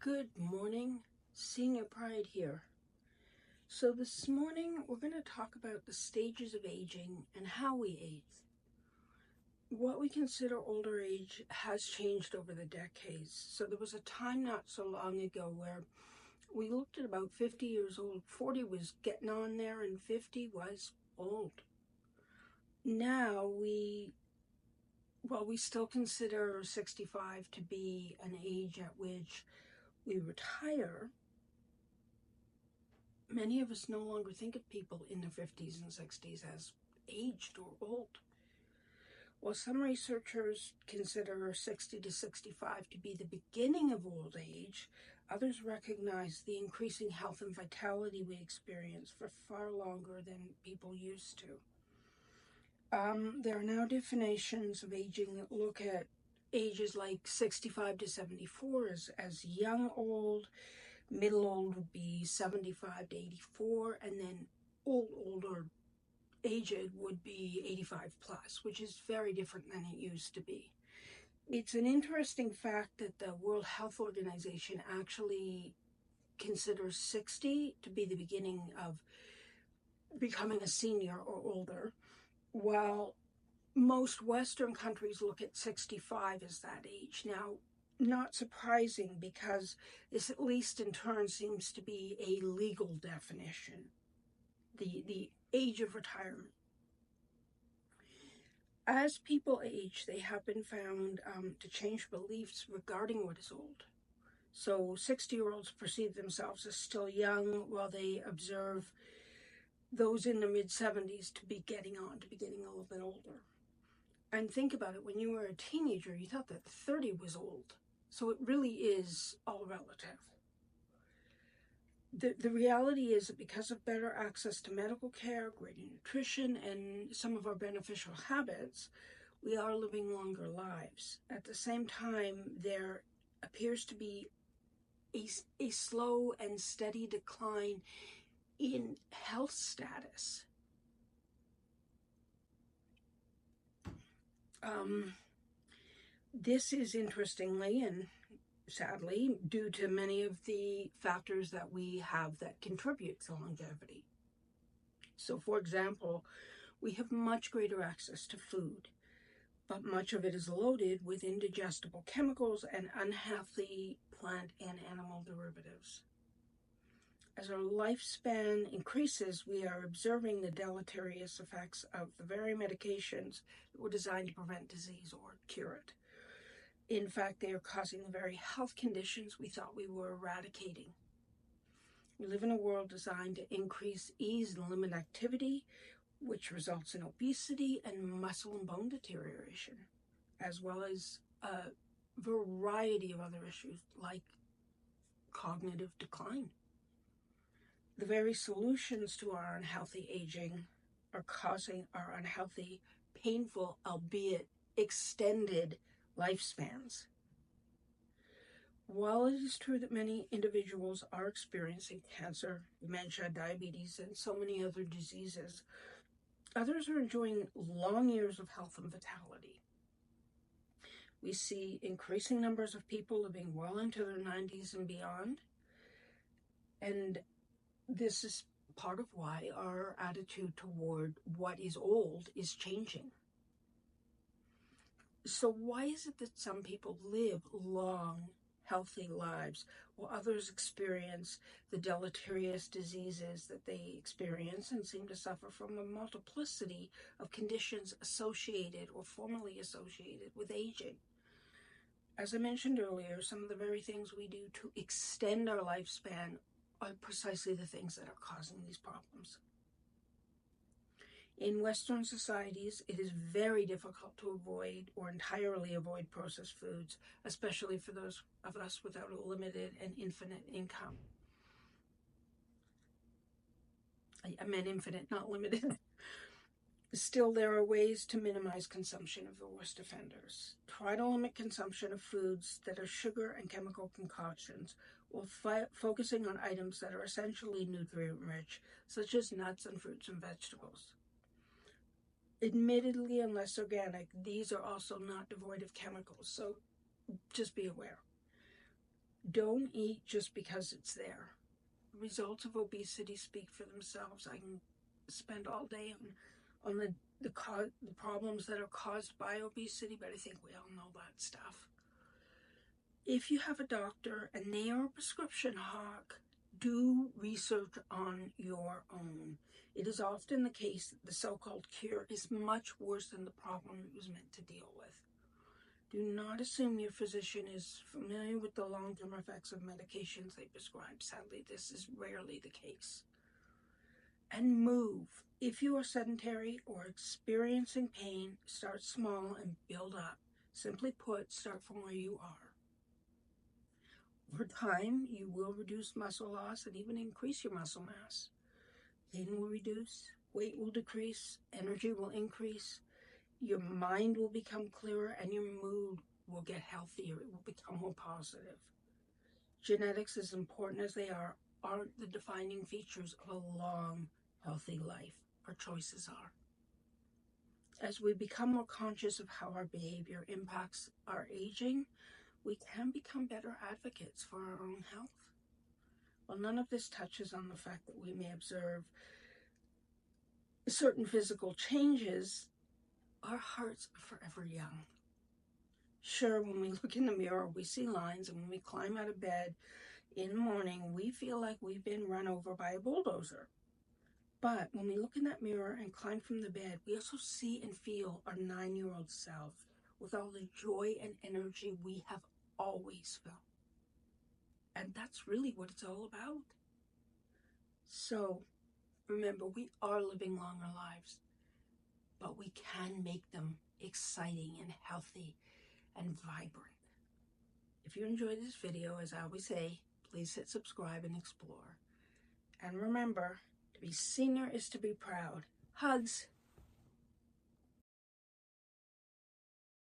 Good morning, Senior Pride here. So this morning we're going to talk about the stages of aging and how we age. What we consider older age has changed over the decades. So there was a time not so long ago where we looked at about 50 years old. 40 was getting on there and 50 was old. Now we still consider 65 to be an age at which we retire. Many of us no longer think of people in their 50s and 60s as aged or old. While some researchers consider 60 to 65 to be the beginning of old age, others recognize the increasing health and vitality we experience for far longer than people used to. There are now definitions of aging that look at ages like 65 to 74 as young old. Middle old would be 75 to 84, and then older aged would be 85 plus, which is very different than it used to be. It's an interesting fact that the World Health Organization actually considers 60 to be the beginning of becoming a senior or older, while most Western countries look at 65 as that age. Now, not surprising, because this, at least in turn, seems to be a legal definition, the age of retirement. As people age, they have been found to change beliefs regarding what is old. So 60-year-olds perceive themselves as still young, while they observe those in their mid-70s to be getting a little bit older. And think about it, when you were a teenager, you thought that 30 was old. So it really is all relative. The reality is that because of better access to medical care, greater nutrition, and some of our beneficial habits, we are living longer lives. At the same time, there appears to be a slow and steady decline in health status. This is, interestingly and sadly, due to many of the factors that we have that contribute to longevity. So, for example, we have much greater access to food, but much of it is loaded with indigestible chemicals and unhealthy plant and animal derivatives. As our lifespan increases, we are observing the deleterious effects of the very medications that were designed to prevent disease or cure it. In fact, they are causing the very health conditions we thought we were eradicating. We live in a world designed to increase ease and limit activity, which results in obesity and muscle and bone deterioration, as well as a variety of other issues like cognitive decline. The very solutions to our unhealthy aging are causing our unhealthy, painful, albeit extended lifespans. While it is true that many individuals are experiencing cancer, dementia, diabetes, and so many other diseases, others are enjoying long years of health and vitality. We see increasing numbers of people living well into their 90s and beyond, and this is part of why our attitude toward what is old is changing. So why is it that some people live long, healthy lives, while others experience the deleterious diseases that they experience and seem to suffer from a multiplicity of conditions associated or formerly associated with aging? As I mentioned earlier, some of the very things we do to extend our lifespan are precisely the things that are causing these problems. In Western societies, it is very difficult to avoid or entirely avoid processed foods, especially for those of us without a limited and infinite income. I meant infinite, not limited. Still, there are ways to minimize consumption of the worst offenders. Try to limit consumption of foods that are sugar and chemical concoctions, while focusing on items that are essentially nutrient-rich, such as nuts and fruits and vegetables. Admittedly, unless organic, these are also not devoid of chemicals, so just be aware. Don't eat just because it's there. The results of obesity speak for themselves. I can spend all day on the problems that are caused by obesity, but I think we all know that stuff. If you have a doctor and they are a prescription hawk, do research on your own. It is often the case that the so-called cure is much worse than the problem it was meant to deal with. Do not assume your physician is familiar with the long-term effects of medications they prescribe. Sadly, this is rarely the case. And move. If you are sedentary or experiencing pain, start small and build up. Simply put, start from where you are. Over time, you will reduce muscle loss and even increase your muscle mass. Pain will reduce, weight will decrease, energy will increase, your mind will become clearer, and your mood will get healthier. It will become more positive. Genetics, as important as they are, aren't the defining features of a long, healthy life. Our choices are. As we become more conscious of how our behavior impacts our aging, we can become better advocates for our own health. While none of this touches on the fact that we may observe certain physical changes, our hearts are forever young. Sure, when we look in the mirror, we see lines, and when we climb out of bed in the morning, we feel like we've been run over by a bulldozer. But when we look in that mirror and climb from the bed, we also see and feel our 9-year-old self with all the joy and energy we have always felt. And that's really what it's all about. So, remember, we are living longer lives, but we can make them exciting and healthy and vibrant. If you enjoyed this video, as I always say, please hit subscribe and explore. And remember, to be senior is to be proud. Hugs!